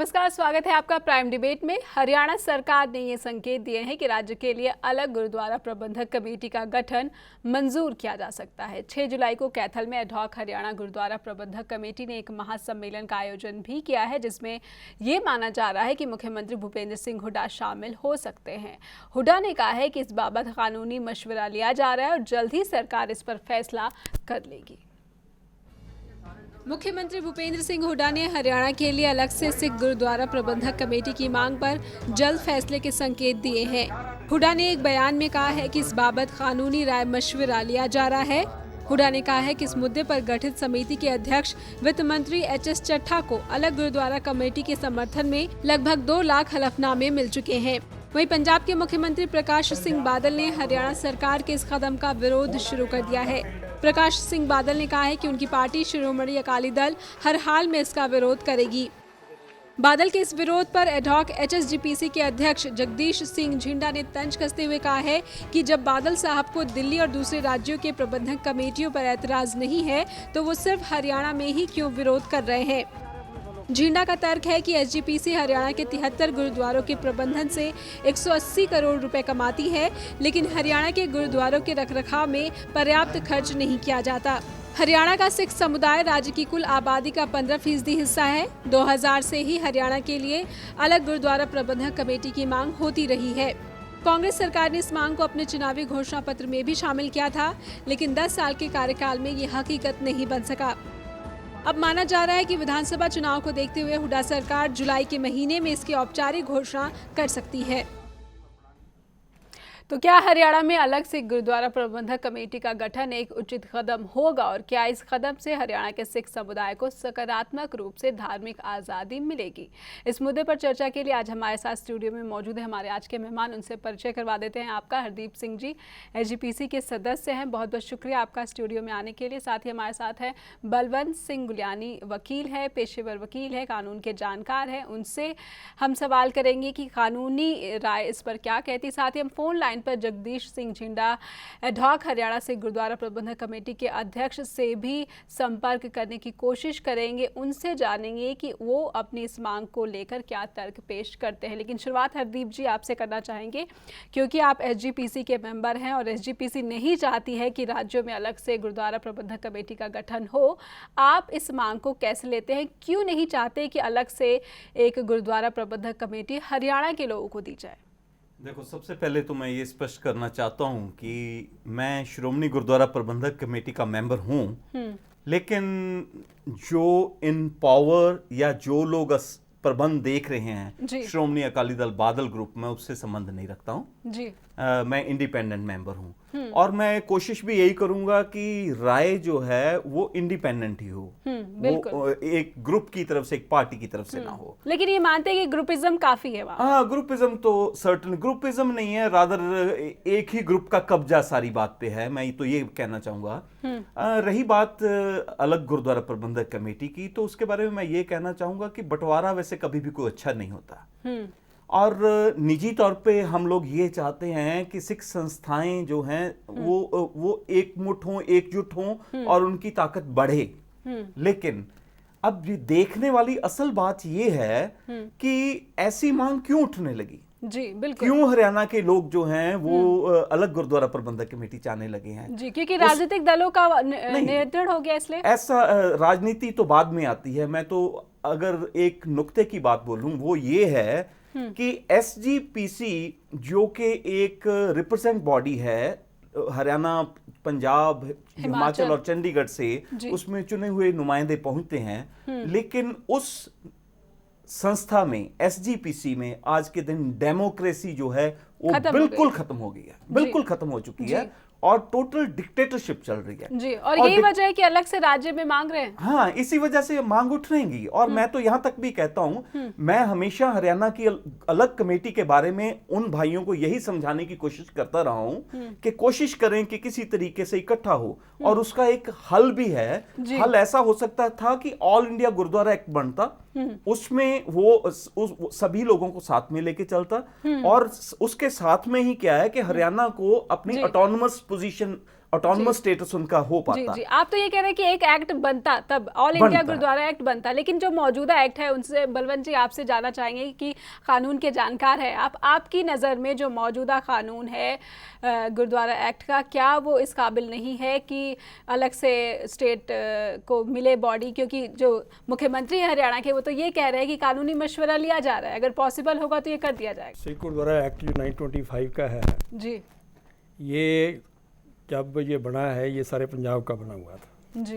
नमस्कार, स्वागत है आपका प्राइम डिबेट में। हरियाणा सरकार ने ये संकेत दिए हैं कि राज्य के लिए अलग गुरुद्वारा प्रबंधक कमेटी का गठन मंजूर किया जा सकता है। 6 जुलाई को कैथल में एडहॉक हरियाणा गुरुद्वारा प्रबंधक कमेटी ने एक महासम्मेलन का आयोजन भी किया है, जिसमें ये माना जा रहा है कि मुख्यमंत्री भूपेंद्र सिंह हुड्डा शामिल हो सकते हैं। हुड्डा ने कहा है कि इस बाबत कानूनी मशवरा लिया जा रहा है और जल्द ही सरकार इस पर फैसला कर लेगी। मुख्यमंत्री भूपेंद्र सिंह हुड्डा ने हरियाणा के लिए अलग से सिख गुरुद्वारा प्रबंधक कमेटी की मांग पर जल्द फैसले के संकेत दिए हैं। हुड्डा ने एक बयान में कहा है कि इस बाबत कानूनी राय मशविरा लिया जा रहा है। हुड्डा ने कहा है कि इस मुद्दे पर गठित समिति के अध्यक्ष वित्त मंत्री एच.एस. चड्ढा को अलग गुरुद्वारा कमेटी के समर्थन में लगभग 2 लाख हलफनामे मिल चुके हैं। वहीं पंजाब के मुख्यमंत्री प्रकाश सिंह बादल ने हरियाणा सरकार के इस कदम का विरोध शुरू कर दिया है। प्रकाश सिंह बादल ने कहा है कि उनकी पार्टी शिरोमणि अकाली दल हर हाल में इसका विरोध करेगी। बादल के इस विरोध पर एडहॉक एचएसजीपीसी के अध्यक्ष जगदीश सिंह झिंडा ने तंज कसते हुए कहा है कि जब बादल साहब को दिल्ली और दूसरे राज्यों के प्रबंधक कमेटियों पर ऐतराज नहीं है तो वो सिर्फ हरियाणा में ही क्यों विरोध कर रहे हैं। झिंडा का तर्क है कि एसजीपीसी हरियाणा के 73 गुरुद्वारों के प्रबंधन से 180 करोड़ रुपए कमाती है, लेकिन हरियाणा के गुरुद्वारों के रखरखाव में पर्याप्त खर्च नहीं किया जाता। हरियाणा का सिख समुदाय राज्य की कुल आबादी का 15% हिस्सा है। 2000 से ही हरियाणा के लिए अलग गुरुद्वारा प्रबंधक कमेटी की मांग होती रही है। कांग्रेस सरकार ने इस मांग को अपने चुनावी घोषणा पत्र में भी शामिल किया था, लेकिन 10 साल के कार्यकाल में ये हकीकत नहीं बन सका। अब माना जा रहा है कि विधानसभा चुनाव को देखते हुए हुड्डा सरकार जुलाई के महीने में इसकी औपचारिक घोषणा कर सकती है। तो क्या हरियाणा में अलग से गुरुद्वारा प्रबंधक कमेटी का गठन एक उचित कदम होगा और क्या इस कदम से हरियाणा के सिख समुदाय को सकारात्मक रूप से धार्मिक आज़ादी मिलेगी? इस मुद्दे पर चर्चा के लिए आज हमारे साथ स्टूडियो में मौजूद है हमारे आज के मेहमान। उनसे परिचय करवा देते हैं आपका। हरदीप सिंह जी एसजीपीसी के सदस्य हैं, बहुत बहुत शुक्रिया आपका स्टूडियो में आने के लिए। साथ ही हमारे साथ है बलवंत सिंह गुलियानी, वकील है, पेशेवर वकील है, कानून के जानकार हैं। उनसे हम सवाल करेंगे कि कानूनी राय इस पर क्या कहती। साथ ही हम फोन लाइन पर जगदीश सिंह झिंडा एडहॉक हरियाणा से गुरुद्वारा प्रबंधक कमेटी के अध्यक्ष से भी संपर्क करने की कोशिश करेंगे। उनसे जानेंगे कि वो अपनी इस मांग को लेकर क्या तर्क पेश करते हैं। लेकिन शुरुआत हरदीप जी आपसे करना चाहेंगे, क्योंकि आप एसजीपीसी के मेंबर हैं और एसजीपीसी नहीं चाहती है कि राज्यों में अलग से गुरुद्वारा प्रबंधक कमेटी का गठन हो। आप इस मांग को कैसे लेते हैं? क्यों नहीं चाहते कि अलग से एक गुरुद्वारा प्रबंधक कमेटी हरियाणा के लोगों को दी जाए? देखो, सबसे पहले तो मैं ये स्पष्ट करना चाहता हूँ कि मैं श्रोमणी गुरुद्वारा प्रबंधक कमेटी का मेंबर हूँ, लेकिन जो इन पावर या जो लोग प्रबंध देख रहे हैं श्रोमणी अकाली दल बादल ग्रुप में, उससे संबंध नहीं रखता हूँ जी। मैं इंडिपेंडेंट मेंबर हूँ और मैं कोशिश भी यही करूंगा कि राय जो है वो इंडिपेंडेंट ही हो, वो एक ग्रुप की तरफ से, एक पार्टी की तरफ से ना हो। लेकिन ये मानते हैं कि ग्रुपिज्म काफी है वहाँ। हाँ, ग्रुपिज्म तो सर्टन ग्रुपिज्म नहीं है, रादर एक ही ग्रुप का कब्जा सारी बात पे है, मैं तो ये कहना चाहूंगा। रही बात अलग गुरुद्वारा प्रबंधक कमेटी की, तो उसके बारे में मैं ये कहना चाहूंगा कि बंटवारा वैसे कभी भी कोई अच्छा नहीं होता और निजी तौर पे हम लोग ये चाहते हैं कि सिख संस्थाएं जो हैं वो एकमुठ हों, एकजुट हों और उनकी ताकत बढ़े। लेकिन अब ये देखने वाली असल बात ये है कि ऐसी मांग क्यों उठने लगी जी। बिल्कुल, क्यों हरियाणा के लोग जो हैं वो अलग गुरुद्वारा प्रबंधक कमेटी चाहने लगे हैं जी? क्योंकि राजनीतिक दलों का नियंत्रण हो गया, इसलिए। ऐसा राजनीति तो बाद में आती है। मैं तो अगर एक नुक्ते की बात बोलूं वो ये है कि एसजीपीसी जो कि एक रिप्रेजेंट बॉडी है हरियाणा, पंजाब, हिमाचल और चंडीगढ़ से, उसमें चुने हुए नुमाइंदे पहुंचते हैं, लेकिन उस संस्था में, एसजीपीसी में आज के दिन डेमोक्रेसी जो है वो बिल्कुल खत्म हो गई है, बिल्कुल खत्म हो चुकी है और टोटल डिक्टेटरशिप चल रही है जी। और यही वजह है कि अलग से राज्य में मांग रहे हैं। हाँ, इसी वजह से मांग उठ रहेंगी। और मैं तो यहां तक भी कहता हूं, मैं हमेशा हरियाणा की अलग कमेटी के बारे में उन भाइयों को यही समझाने की कोशिश करता रहा हूं कि कोशिश करें कि किसी तरीके से इकट्ठा हो, और उसका एक हल भी है। हल ऐसा हो सकता था कि ऑल इंडिया गुरुद्वारा एक्ट बनता, उसमें वो सभी लोगों को साथ में लेके चलता, और उसके साथ में ही क्या है कि हरियाणा को अपनी ऑटोनोमस पोजीशन, ऑटोनमस स्टेटस उनका हो जी पाता। जी, आप तो ये कह रहे हैं कि एक एक्ट बनता, तब ऑल इंडिया बनता। गुरुद्वारा एक्ट बनता, लेकिन जो मौजूदा एक्ट है उनसे बलवंत जी आपसे जानना चाहेंगे कि कानून के जानकार है आप, आपकी नज़र में जो मौजूदा कानून है गुरुद्वारा एक्ट का, क्या वो इस काबिल नहीं है कि अलग से स्टेट को मिले बॉडी? क्योंकि जो मुख्यमंत्री है हरियाणा के, वो तो ये कह रहे हैं कि कानूनी मशवरा लिया जा रहा है, अगर पॉसिबल होगा तो ये कर दिया जाएगा। सिख गुरुद्वारा एक्ट जो 925 का है जी ये जब ये बना है ये सारे पंजाब का बना हुआ था, जी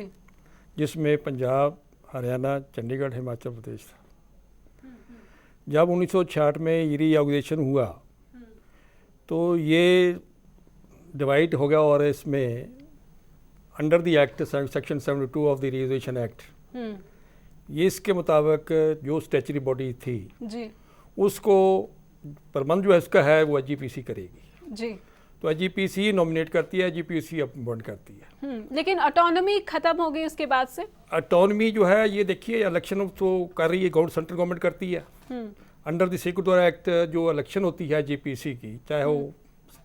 जिसमें पंजाब, हरियाणा, चंडीगढ़, हिमाचल प्रदेश था। जब 1966 में ये रीऑर्गेनाइजेशन हुआ तो ये डिवाइड हो गया और इसमें under the act section 72 of the reorganization act, ये इसके मुताबिक जो स्टैचुटरी बॉडी थी जी उसको प्रबंध जो है उसका है वो IGPC करेगी। जी, तो IGPC नॉमिनेट करती है, IGPC अपॉइंट करती है। लेकिन ऑटोनॉमी खत्म हो गई उसके बाद से। ऑटोनॉमी जो है ये देखिए इलेक्शन तो कर रही है सेंट्रल गवर्नमेंट करती है। Under the Sikh gurdwara act जो इलेक्शन होती है IGPC की, चाहे वो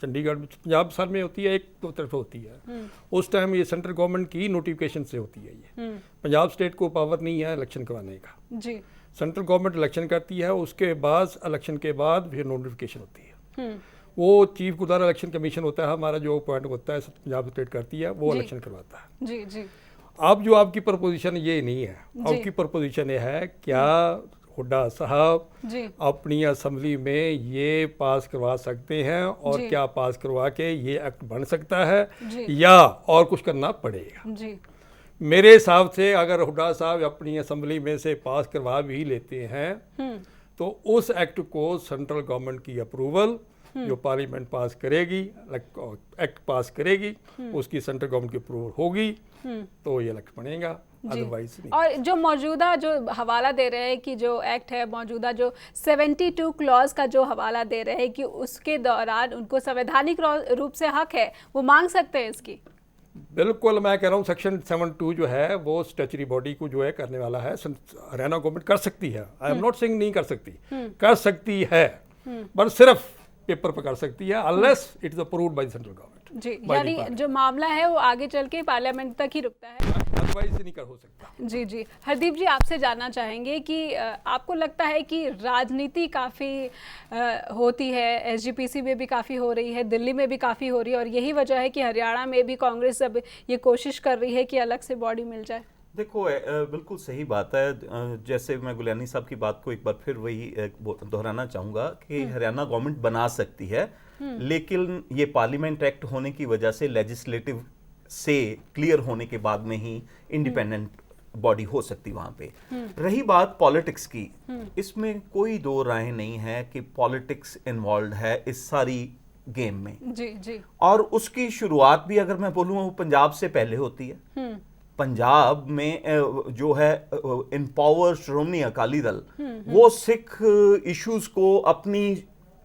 चंडीगढ़ पंजाब सर में होती है, एक दो तरफ होती है, उस टाइम ये सेंट्रल गवर्नमेंट की नोटिफिकेशन से होती है। ये पंजाब स्टेट को पावर नहीं है इलेक्शन करवाने का जी, सेंट्रल गवर्नमेंट इलेक्शन करती है, उसके बाद इलेक्शन के बाद फिर नोटिफिकेशन होती है। वो चीफ गुरुद्वारा इलेक्शन कमीशन होता है हमारा, जो अपॉइंट होता है पंजाब स्टेट करती है, वो इलेक्शन करवाता है। जी जी, अब जो आपकी प्रपोजिशन ये नहीं है, आपकी प्रपोजिशन ये है क्या हुड्डा साहब जी अपनी असेंबली में ये पास करवा सकते हैं और जी। क्या पास करवा के ये एक्ट बन सकता है जी। या और कुछ करना पड़ेगा। जी मेरे हिसाब से अगर हुड्डा साहब अपनी असेंबली में से पास करवा भी लेते हैं तो उस एक्ट को सेंट्रल गवर्नमेंट की अप्रूवल जो पार्लियामेंट पास करेगी, एक्ट पास करेगी, उसकी सेंट्रल गवर्नमेंट की अप्रूवल होगी तो ये एक्ट बनेगा, अदरवाइज नहीं। और जो मौजूदा जो हवाला दे रहे हैं कि जो एक्ट है मौजूदा जो 72 क्लॉज का जो हवाला दे रहे हैं कि उसके दौरान उनको संवैधानिक रूप से हक है, वो मांग सकते हैं इसकी। बिल्कुल, मैं कह रहा हूँ सेक्शन 72 जो है वो स्टैचुटरी बॉडी को जो है करने वाला है, हरियाणा गवर्नमेंट कर सकती है। आई एम नॉट सेइंग नहीं कर सकती, कर सकती है, पर सिर्फ पेपर पर कर सकती है unless it is approved by the central government. जी, यानी जो मामला है वो आगे चल के पार्लियामेंट तक ही रुकता है, अदरवाइज नहीं कर हो सकता। जी जी। हरदीप जी आपसे जानना चाहेंगे कि आपको लगता है कि राजनीति काफ़ी होती है, SGPC में भी काफ़ी हो रही है, दिल्ली में भी काफ़ी हो रही है, और यही वजह है कि हरियाणा में भी कांग्रेस अब ये कोशिश कर रही है कि अलग से बॉडी मिल जाए? देखो बिल्कुल सही बात है। जैसे मैं गुलियानी साहब की बात को एक बार फिर वही दोहराना चाहूँगा कि हरियाणा गवर्नमेंट बना सकती है, लेकिन ये पार्लियामेंट एक्ट होने की वजह से लेजिस्लेटिव से क्लियर होने के बाद में ही इंडिपेंडेंट बॉडी हो सकती वहाँ पे। रही बात पॉलिटिक्स की, इसमें कोई दो राय नहीं है कि पॉलिटिक्स इन्वॉल्व है इस सारी गेम में। जी जी, और उसकी शुरुआत भी अगर मैं बोलूँ वो पंजाब से पहले होती है। पंजाब में जो है इन पावर श्रोमणी अकाली दल, वो सिख इश्यूज को अपनी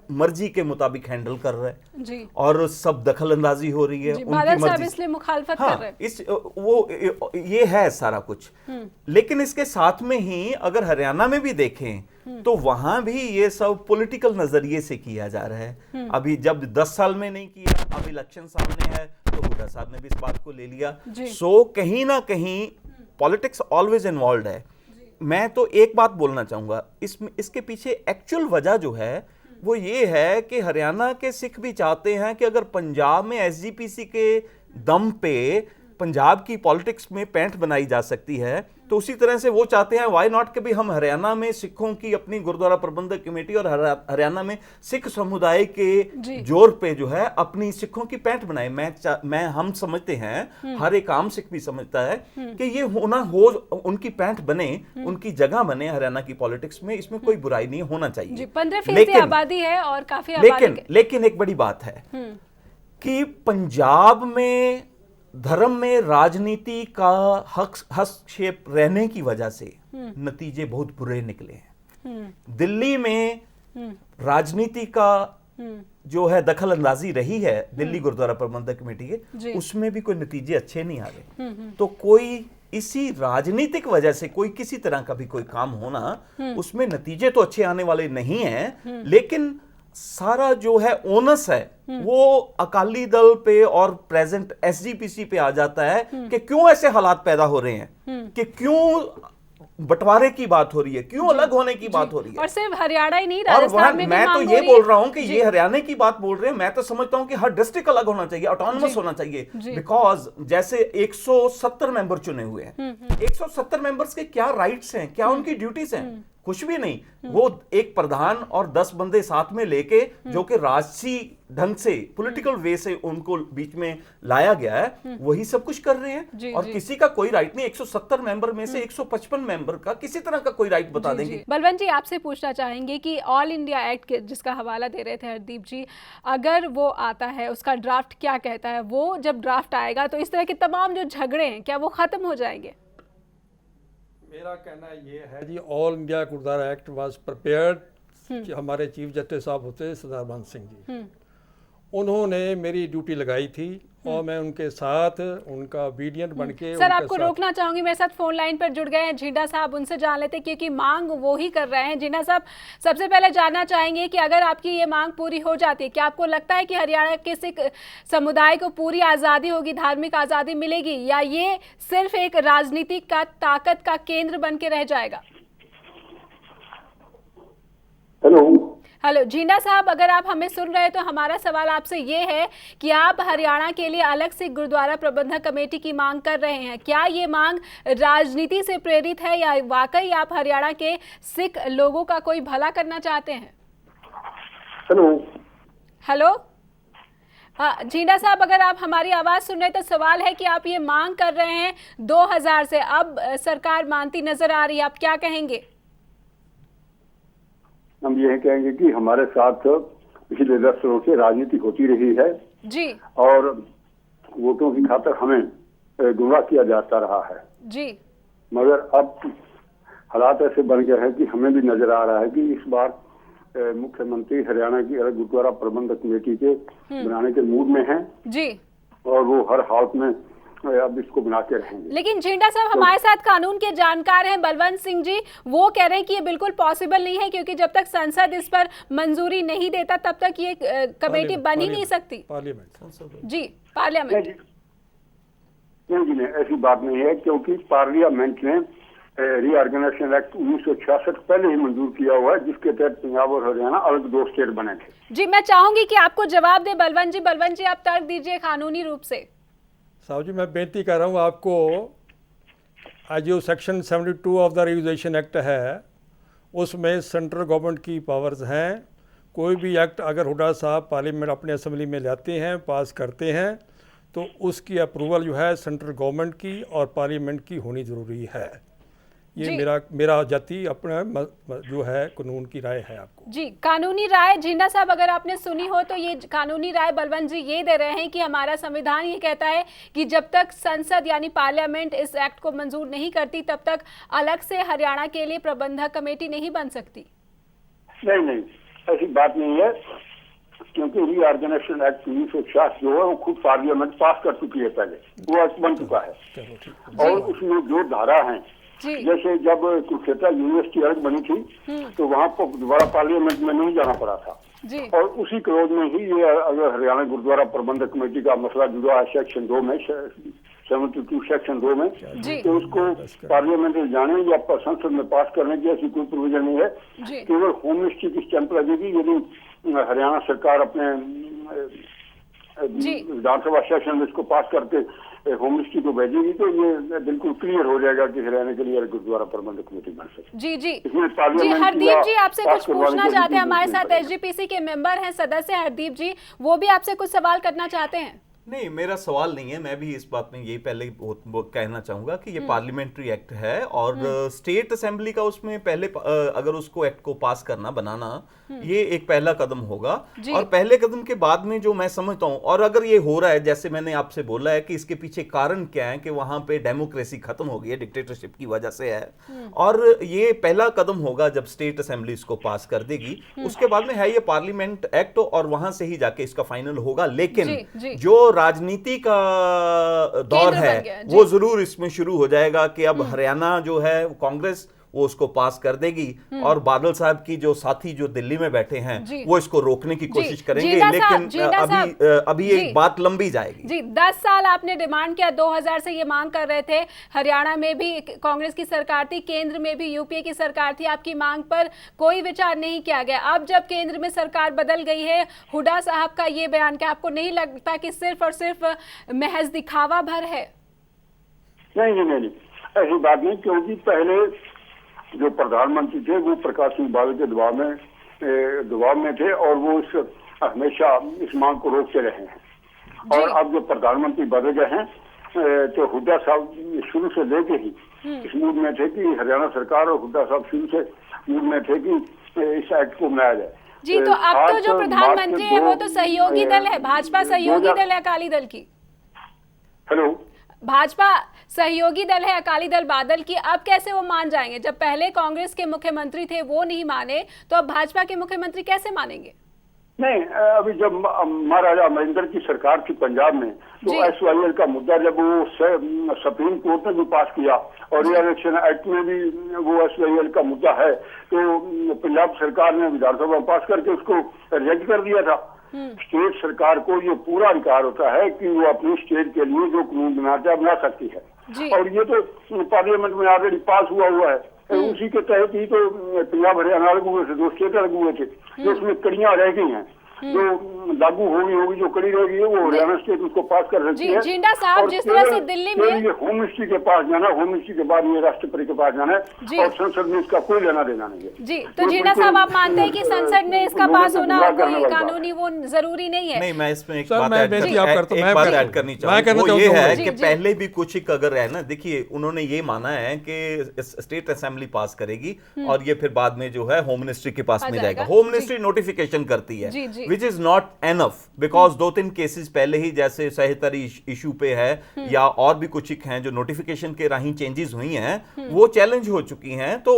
मर्जी के मुताबिक हैंडल कर रहा है जी, और सब दखल अंदाजी हो रही है उनकी मर्जी। इसलिए मुखालफत हाँ, कर रहे हैं। ये है सारा कुछ। लेकिन इसके साथ में ही अगर हरियाणा में भी देखें तो वहां भी ये सब पॉलिटिकल नजरिए से किया जा रहा है। अभी जब 10 साल में नहीं किया, अब इलेक्शन सामने है तो हुड्डा साहब ने भी इस बात को ले लिया। सो कहीं ना कहीं पॉलिटिक्स ऑलवेज इन्वॉल्व है। मैं तो एक बात बोलना चाहूंगा, इसके पीछे एक्चुअल वजह जो है वो ये है कि हरियाणा के सिख भी चाहते हैं कि अगर पंजाब में SGPC के दम पे पंजाब की पॉलिटिक्स में पैंठ बनाई जा सकती है, तो उसी तरह से वो चाहते हैं वाई नॉट कि भी हम हरियाणा में सिखों की अपनी गुरुद्वारा प्रबंधक कमेटी और हरियाणा में सिख समुदाय के जोर पे जो है अपनी सिखों की पैंठ बनाए। हम समझते हैं, हर एक आम सिख भी समझता है कि ये उनकी पैंठ बने, उनकी जगह बने हरियाणा की पॉलिटिक्स में, इसमें कोई बुराई नहीं होना चाहिए। 15% आबादी है और काफी आबादी। लेकिन एक बड़ी बात है कि पंजाब में धर्म में राजनीति का हस्तक्षेप रहने की वजह से नतीजे बहुत बुरे निकले हैं। दिल्ली में राजनीति का जो है दखल अंदाजी रही है दिल्ली गुरुद्वारा प्रबंधक कमेटी के, उसमें भी कोई नतीजे अच्छे नहीं आ रहे। तो कोई इसी राजनीतिक वजह से कोई किसी तरह का भी कोई काम होना, उसमें नतीजे तो अच्छे आने वाले नहीं हैं। लेकिन सारा जो है ओनस है वो अकाली दल पे और प्रेजेंट एसजीपीसी पे आ जाता है कि क्यों ऐसे हालात पैदा हो रहे हैं, कि क्यों बंटवारे की बात हो रही है, क्यों अलग होने की बात हो रही है। और सिर्फ हरियाणा ही नहीं, और राजस्थान में भी मैं तो मांग ये हो रही बोल है। रहा हूं कि ये हरियाणा की बात बोल रहे हैं, मैं तो समझता हूं कि हर डिस्ट्रिक्ट अलग होना चाहिए, ऑटोनमस होना चाहिए। बिकॉज जैसे 170 मेंबर चुने हुए हैं, 170 मेंबर्स के क्या राइट्स हैं, क्या उनकी ड्यूटीज हैं? कुछ भी नहीं। वो एक प्रधान और 10 बंदे साथ में लेके, जो कि राजसी ढंग से पॉलिटिकल वे से उनको बीच में लाया गया है, वही सब कुछ कर रहे हैं। और किसी का कोई राइट नहीं। 170 मेंबर में से 155 मेंबर का किसी तरह का कोई राइट बता देंगे। बलवंत जी, आपसे पूछना चाहेंगे कि ऑल इंडिया एक्ट के जिसका हवाला दे रहे थे हरदीप जी, अगर वो आता है, उसका ड्राफ्ट क्या कहता है? वो जब ड्राफ्ट आएगा तो इस तरह के तमाम जो झगड़े हैं, क्या वो खत्म हो जाएंगे? मेरा कहना ये है जी, all India Gurdwara act was prepared. हमारे चीफ जस्टिस साहब होते सरदार मान सिंह जी, उन्होंने मेरी ड्यूटी लगाई थी और मैं उनके साथ उनका obedient बन के। सर, आपको रोकना चाहूंगी, मेरे साथ फोन लाइन पर जुड़ गए हैं झींडा साहब, उनसे जान लेते क्योंकि मांग वो ही कर रहे हैं। झींडा साहब, सबसे पहले जानना चाहेंगे कि अगर आपकी ये मांग पूरी हो जाती है, क्या आपको लगता है कि हरियाणा के सिख समुदाय को पूरी आज़ादी होगी, धार्मिक आज़ादी मिलेगी, या ये सिर्फ एक राजनीतिक का ताकत का केंद्र बन के रह जाएगा? हेलो झींडा साहब, अगर आप हमें सुन रहे हैं तो हमारा सवाल आपसे ये है कि आप हरियाणा के लिए अलग से गुरुद्वारा प्रबंधक कमेटी की मांग कर रहे हैं। क्या ये मांग राजनीति से प्रेरित है या वाकई आप हरियाणा के सिख लोगों का कोई भला करना चाहते हैं? हेलो हाँ झींडा साहब, अगर आप हमारी आवाज़ सुन रहे हैं तो सवाल है कि आप ये मांग कर रहे हैं 2000 से, अब सरकार मानती नजर आ रही है, आप क्या कहेंगे? हम यह कहेंगे कि हमारे साथ पिछले 10 सालों से राजनीति होती रही है जी, और वोटों की खातिर हमें गुमराह किया जाता रहा है जी, मगर अब हालात ऐसे बन गए हैं कि हमें भी नजर आ रहा है कि इस बार मुख्यमंत्री हरियाणा की अलग गुरुद्वारा प्रबंधक कमेटी के बनाने के मूड में हैं जी, और वो हर हालत में अब इसको बना के रहेंगे। लेकिन झींडा साहब, हमारे साथ कानून के जानकार हैं बलवंत सिंह जी, वो कह रहे हैं कि ये बिल्कुल पॉसिबल नहीं है, क्योंकि जब तक संसद इस पर मंजूरी नहीं देता तब तक ये कमेटी बन ही नहीं सकती। पार्लियामेंट जी, पार्लियामेंट नहीं, ऐसी बात नहीं है, क्योंकि पार्लियामेंट ने रीऑर्गेनाइजेशन एक्ट 1966 पहले ही मंजूर किया हुआ है, जिसके तहत पंजाब और हरियाणा अलग 2 स्टेट बने थे। जी, मैं चाहूंगी कि आपको जवाब दे बलवंत जी। बलवंत जी, आप तर्क दीजिए कानूनी रूप से। साहब जी, मैं बेनती कर रहा हूँ आपको, आज जो section 72 of the regulation act है, उसमें सेंट्रल गवर्नमेंट की पावर्स हैं। कोई भी एक्ट अगर हुड्डा साहब पार्लियामेंट अपने असेंबली में लाते हैं, पास करते हैं, तो उसकी अप्रूवल जो है सेंट्रल गवर्नमेंट की और पार्लियामेंट की होनी ज़रूरी है। ये मेरा जाति अपना जो है कानून की राय है आपको। जी, कानूनी राय झींडा साहब अगर आपने सुनी हो तो ये कानूनी राय बलवंत जी ये दे रहे हैं कि हमारा संविधान ये कहता है कि जब तक संसद यानी पार्लियामेंट इस एक्ट को मंजूर नहीं करती तब तक अलग से हरियाणा के लिए प्रबंधक कमेटी नहीं बन सकती। नहीं, ऐसी बात नहीं है, क्योंकि रीऑर्गेनाइजेशन एक्ट 1966 जो है वो खुद पार्लियामेंट पास कर चुकी है, पहले वो एक्ट बन चुका है। और उसमें जो धारा है, जैसे जब कुरुक्षेत्र यूनिवर्सिटी अलग बनी थी तो वहाँ पर दोबारा पार्लियामेंट में नहीं जाना पड़ा था, और उसी क्लोज में ही ये अगर हरियाणा गुरुद्वारा प्रबंधक कमेटी का मसला जुड़ा है सेक्शन 2 में, 72 सेक्शन 2 में, तो उसको पार्लियामेंट में जाने या संसद में पास करने की ऐसी कोई प्रोविजन नहीं है। केवल होम मिनिस्ट्री की स्टैंप लगेगी यदि हरियाणा सरकार अपने विधानसभा सेशन में इसको पास करके होम मिनिस्ट्री को भेजेगी, तो ये बिल्कुल क्लियर हो जाएगा कि हरियाणा के लिए गुरुद्वारा प्रबंधक कमेटी बन सकती। जी, हरदीप जी आपसे कुछ पूछना चाहते हैं, हमारे साथ एसजीपीसी के मेंबर हैं, सदस्य हरदीप जी, वो भी आपसे कुछ सवाल करना चाहते हैं। नहीं, मेरा सवाल नहीं है, मैं भी इस बात में यही पहले कहना चाहूंगा कि ये पार्लियामेंट्री एक्ट है और स्टेट असेंबली का उसमें पहले अगर उसको एक्ट को पास करना, बनाना, ये एक पहला कदम होगा। और पहले कदम के बाद में जो मैं समझता हूं, और अगर ये हो रहा है जैसे मैंने आपसे बोला है कि इसके पीछे कारण क्या है कि वहां पे डेमोक्रेसी खत्म हो गई है, डिक्टेटरशिप की वजह से है, और ये पहला कदम होगा जब स्टेट असेंबली इसको पास कर देगी। उसके बाद में है ये पार्लियामेंट एक्ट और वहां से ही जाके इसका फाइनल होगा। लेकिन जो राजनीति का दौर है वो जरूर इसमें शुरू हो जाएगा कि अब हरियाणा जो है कांग्रेस वो उसको पास कर देगी और बादल साहब की जो साथी जो दिल्ली में बैठे हैं वो इसको रोकने की कोशिश करेंगे, लेकिन अभी एक बात लंबी जाएगी। जी 10 साल आपने डिमांड किया, 2000 से ये मांग कर रहे थे, हरियाणा में भी कांग्रेस की सरकार थी, केंद्र में भी यूपीए की सरकार थी, आपकी मांग पर कोई विचार नहीं किया गया। अब जब केंद्र में सरकार बदल गई है, हुड्डा साहब का ये बयान, क्या आपको नहीं लगता कि सिर्फ और सिर्फ महज दिखावा भर है? नहीं, ऐसी बात नहीं, क्योंकि पहले जो प्रधानमंत्री थे वो प्रकाश सिंह बादल के दबाव में थे और वो हमेशा इस मांग को रोकते रहे हैं। और अब जो प्रधानमंत्री बदल गए हैं तो हुड्डा साहब शुरू से लेके ही इस मूड में थे कि हरियाणा सरकार और हुड्डा साहब शुरू से मूड में थे कि इस एक्ट को बनाया जाए। जी, तो अब तो जो प्रधानमंत्री है वो तो सहयोगी दल है, भाजपा सहयोगी दल है अकाली दल की। हेलो, भाजपा सहयोगी दल है अकाली दल बादल की। अब कैसे वो मान जाएंगे? जब पहले कांग्रेस के मुख्यमंत्री थे वो नहीं माने, तो अब भाजपा के मुख्यमंत्री कैसे मानेंगे? नहीं, अभी जब महाराजा महेंद्र की सरकार थी पंजाब में, तो SYL का मुद्दा जब वो सुप्रीम कोर्ट ने भी पास किया और इलेक्शन एक्ट में भी वो SYL का मुद्दा है, तो पंजाब सरकार ने विधानसभा में पास करके उसको रिजेक्ट कर दिया था। स्टेट सरकार को ये पूरा अधिकार होता है कि वो अपनी स्टेट के लिए जो कानून बना सकती है, और ये तो पार्लियामेंट में ऑलरेडी पास हुआ है। उसी के तहत ही तो पंजाब हरियाणा अलग हुए थे, 2 स्टेट अलग हुए थे, जो उसमें कड़ियां रह गई हैं, जो लागू होगी जो कड़ी रहेगी वो हरियाणा स्टेट उसको पास कर सकती है। जिंदा साहब, जिस तरह से दिल्ली में ये होम मिनिस्ट्री के पास जाना, होम मिनिस्ट्री के बाद ये राष्ट्रपति के पास जाना है और संसद में इसका कोई लेना देना नहीं है। जी, तो जिंदा साहब आप मानते हैं कि संसद में इसका पास होना कोई कानूनी वो जरूरी नहीं है? नहीं, मैं इसमें एक बात ऐड करनी चाहूँगा, वो ये है कि पहले भी कुछ एक अगर है ना, देखिए उन्होंने ये माना है कि स्टेट असेंबली पास करेगी और ये फिर बाद में जो है होम मिनिस्ट्री के पास में जाएगा। होम मिनिस्ट्री नोटिफिकेशन करती है, which is not enough, because 2-3 cases पहले ही जैसे सहतरी इशू पे है या और भी कुछ हैं जो नोटिफिकेशन के राही चेंजेस हुई हैं वो चैलेंज हो चुकी हैं। तो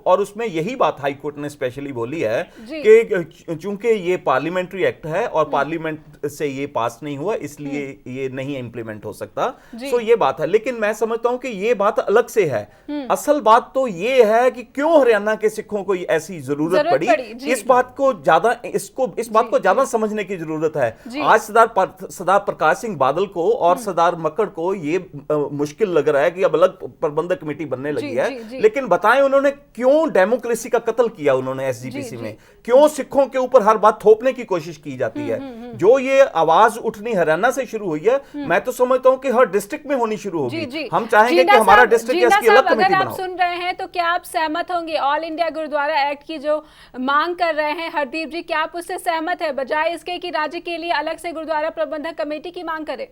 और उसमें यही बात हाई कोर्ट ने स्पेशली बोली है कि चूंकि ये पार्लियामेंट्री एक्ट है और पार्लियामेंट से ये पास नहीं हुआ इसलिए ये नहीं इंप्लीमेंट हो सकता। सो ये बात है, लेकिन मैं समझता हूं कि ये बात अलग से है। असल बात तो ये है कि क्यों हरियाणा के सिखों को ऐसी जरूरत पड़ी, इस बात को ज्यादा समझने की जरूरत है। आज सरदार प्रकाश सिंह बादल को और सरदार मक्कड़ को ये मुश्किल लग रहा है कि अब अलग प्रबंधक कमेटी बनने लगी है, लेकिन बताएं उन्होंने क्यों डेमोक्रेसी का कत्ल किया उन्होंने SGPC में, क्यों सिखों के ऊपर हर बात थोपने की कोशिश की जाती है। जो ये आवाज उठनी हरियाणा से शुरू हुई है, मैं तो समझता हूं कि हर डिस्ट्रिक्ट में होनी शुरू होगी। हम चाहेंगे कि हमारा डिस्ट्रिक्ट इसकी अलग कमेटी बनाओ। आप सुन रहे हैं तो क्या आप सहमत होंगे ऑल इंडिया गुरुद्वारा एक्ट की जो मांग कर रहे हैं हरदीप जी, क्या आप उससे सहमत है, बजाय इसके कि राज्य के लिए अलग से गुरुद्वारा प्रबंधक कमेटी की मांग करे?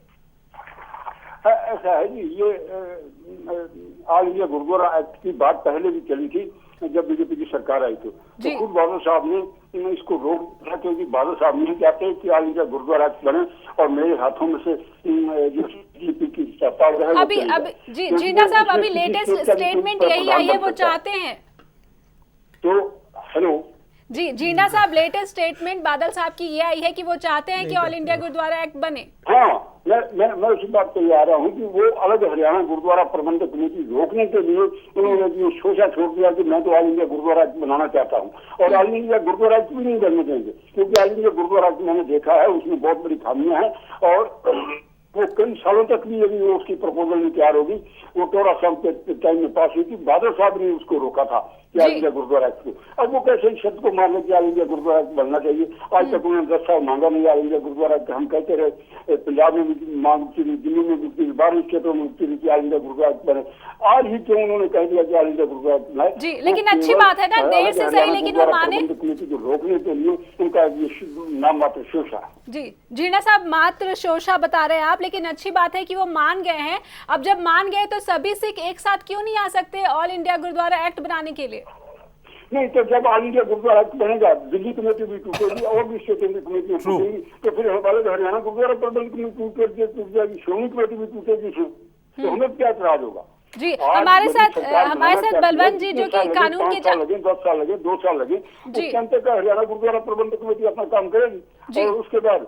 ऐसा है जी, ये ऑल इंडिया गुरुद्वारा एक्ट की बात पहले भी चली थी जब बीजेपी की सरकार आई तो खुद बादल साहब ने इसको रोक दिया, क्योंकि बादल साहब नहीं चाहते कि ऑल इंडिया गुरुद्वारा एक्ट बने और मेरे हाथों में से जो बीजेपी की प्रस्ताव है अभी जी जिंदा साहब, अभी लेटेस्ट स्टेटमेंट यही आई है, वो चाहते हैं। तो हेलो जी जिंदा साहब, लेटेस्ट स्टेटमेंट बादल साहब की ये आई है कि वो चाहते हैं कि ऑल इंडिया गुरुद्वारा एक्ट बने। हाँ, मैं उसी बात पे आ रहा हूँ कि वो अलग हरियाणा गुरुद्वारा प्रबंधक कमेटी रोकने के लिए उन्होंने ये सोचा छोड़ दिया कि मैं तो ऑल इंडिया गुरुद्वारा एक्ट बनाना चाहता हूँ, और ऑल इंडिया गुरुद्वारा एक्ट भी नहीं करने देंगे, क्योंकि ऑल इंडिया गुरुद्वारा एक्ट मैंने देखा है उसमें बहुत बड़ी खामियां हैं और वो कई सालों तक भी यदि वो उसकी प्रपोजल नहीं तैयार होगी। वो टोरा साहब के टाइम में पास हुई थी, बादल साहब ने उसको रोका था ऑल इंडिया गुरुद्वारा एक्ट को। अब वो कैसे इस शब्द को मान लें कि ऑल इंडिया गुरुद्वारा एक्ट बनना चाहिए? आज तक उन्होंने 10 साल मांगा नहीं ऑल इंडिया गुरुद्वारा एक्ट। हम कहते रहे, पंजाब में भी मांग उठती रही, दिल्ली में भी उठती रही, बाहरी क्षेत्रों में उठती रही कि ऑल इंडिया गुरुद्वारा एक्ट बने। आज ही क्यों उन्होंने कह दिया कि ऑल इंडिया गुरुद्वारा एक्ट बनाए? जी, लेकिन अच्छी बात है ना, देर से सही, लेकिन वो माने। कमेटी को रोकने के लिए उनका नाम मात्र शोषा। जी जीना साहब, मात्र शोषा बता रहे हैं आप, लेकिन अच्छी बात है कि वो मान गए हैं। अब जब मान गए तो सभी सिख एक साथ क्यों नहीं आ सकते ऑल इंडिया गुरुद्वारा एक्ट बनाने के लिए? नहीं, तो जब ऑल इंडिया गुरुद्वारा एक्ट बनेगा, दिल्ली कमेटी भी टूटेगी और भी स्टेट कमेटी टूटेगी, तो फिर हमारे हरियाणा गुरुद्वारा प्रबंधक कमेटी टूट जाएगी, श्रोमणी कमेटी भी टूटेगी, तो हमें क्या एतराज होगा? जी, आज हमारे यदि साथ सरकार हमारे साथ बनाना बलवंत चाहती जी है, जो कि 5 कानून के साल लगे, 10 साल लगे, 2 साल लगे, जी। उस टाइम तक हरियाणा गुरुद्वारा प्रबंधक कमेटी अपना काम करेगी। जी। और उसके बाद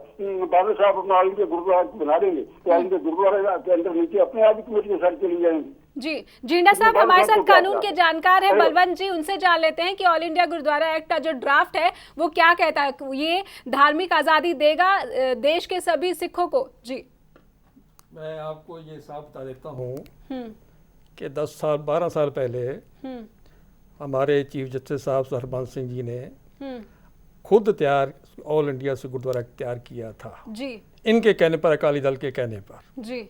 बादल साहब अपना ऑल इंडिया गुरुद्वारा बना देंगे, तो ऑल इंडिया गुरुद्वारा के अंदर नीचे अपने आप ही कमेटी के साथ चली जाएंगी। जी, जिंडा साहब हमारे साथ कानून के जानकार हैं, हेलो। बलवंत जी, उनसे जान लेते हैं कि ऑल इंडिया गुरुद्वारा एक्ट का जो ड्राफ्ट है वो क्या कहता है, ये धार्मिक आजादी देगा देश के सभी सिखों को। जी, मैं आपको ये साफ बता देता हूँ कि 10 साल 12 साल पहले हमारे चीफ जस्टिस साहब हरबंस सिंह जी ने खुद ऑल इंडिया से गुरुद्वारा तैयार किया था, जी, इनके कहने पर, अकाली दल के कहने पर। जी,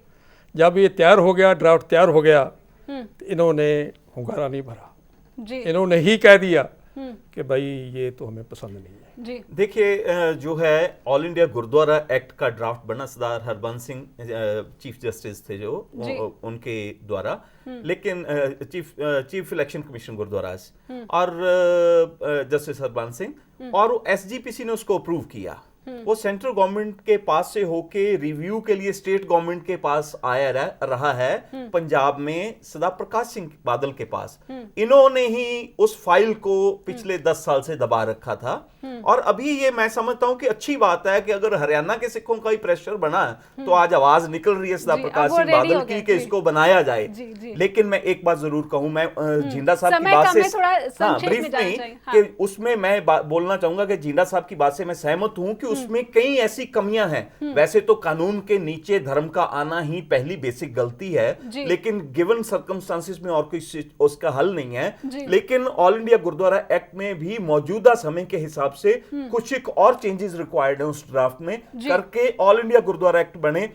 जब ये तैयार हो गया, ड्राफ्ट तैयार हो गया, तो इन्होंने हुंगारा नहीं भरा, जी, इन्होंने ही कह दिया कि भाई ये तो हमें पसंद नहीं है। जी, देखिए जो है ऑल इंडिया गुरुद्वारा एक्ट का ड्राफ्ट बना सरदार हरबंस सिंह चीफ जस्टिस थे जो उनके द्वारा, लेकिन चीफ इलेक्शन कमीशन गुरुद्वारा और जस्टिस हरबंस सिंह और एसजीपीसी ने उसको अप्रूव किया। वो सेंट्रल गवर्नमेंट के पास से होके रिव्यू के लिए स्टेट गवर्नमेंट के पास आया रहा है, पंजाब में सदा प्रकाश सिंह बादल के पास। इन्होंने ही उस फाइल को पिछले 10 साल से दबा रखा था। और अभी ये मैं समझता हूं कि अच्छी बात है कि अगर हरियाणा के सिखों का ही प्रेशर बना तो आज आवाज निकल रही है सदा प्रकाश सिंह बादल की कि इसको बनाया जाए। लेकिन मैं एक बात जरूर कहूं, मैं जिंदा साहब की बात से ब्रीफ में कि उसमें मैं बोलना चाहूंगा कि जिंदा साहब की बात से मैं सहमत हूं कि उसमें कई ऐसी कमियां हैं। वैसे तो कानून के नीचे धर्म का आना ही पहली बेसिक गलती है, लेकिन गिवन सर्कमस्टांसिस में और कोई उसका हल नहीं है। लेकिन ऑल इंडिया गुरुद्वारा एक्ट में भी मौजूदा समय के हिसाब से कुछ एक और चेंजेस रिक्वायर्ड है उस ड्राफ्ट में करके ऑल इंडिया गुरुद्वारा एक्ट बने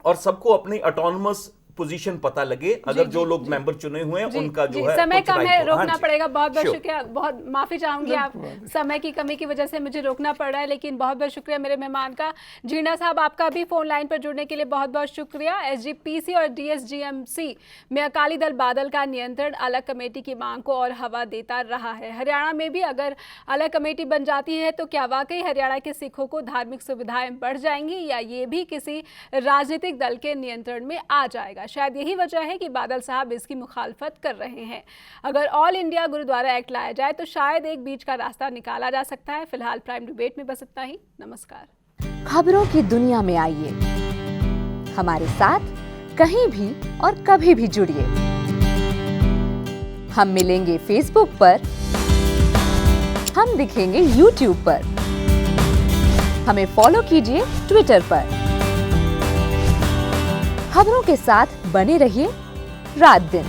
और सबको अपनी ऑटोनोमस पोजीशन पता लगे। अगर जो लोग मेंबर चुने हुए हैं उनका जो है समय कम है, रोकना पड़ेगा। बहुत बहुत शुक्रिया, बहुत माफी चाहूंगी, आप समय की कमी की वजह से मुझे रोकना पड़ रहा है, लेकिन बहुत बहुत शुक्रिया मेरे मेहमान का। जिंडा साहब, आपका भी फोन लाइन पर जुड़ने के लिए बहुत बहुत शुक्रिया। एसजीपीसी और डीएसजीएमसी में अकाली दल बादल का नियंत्रण अलग कमेटी की मांग को और हवा देता रहा है। हरियाणा में भी अगर अलग कमेटी बन जाती है तो क्या वाकई हरियाणा के सिखों को धार्मिक सुविधाएं बढ़ जाएंगी या ये भी किसी राजनीतिक दल के नियंत्रण में आ जाएगा? शायद यही वजह है कि बादल साहब इसकी मुखालफत कर रहे हैं। अगर ऑल इंडिया गुरुद्वारा एक्ट लाया जाए तो शायद एक बीच का रास्ता निकाला जा सकता है। फिलहाल प्राइम डिबेट में बस इतना ही। नमस्कार। खबरों की दुनिया में आइए, हमारे साथ कहीं भी और कभी भी जुड़िए। हम मिलेंगे फेसबुक पर, हम दिखेंगे यूट्यूब पर, हमें फॉलो कीजिए ट्विटर पर। खबरों के साथ बने रहिए रात दिन।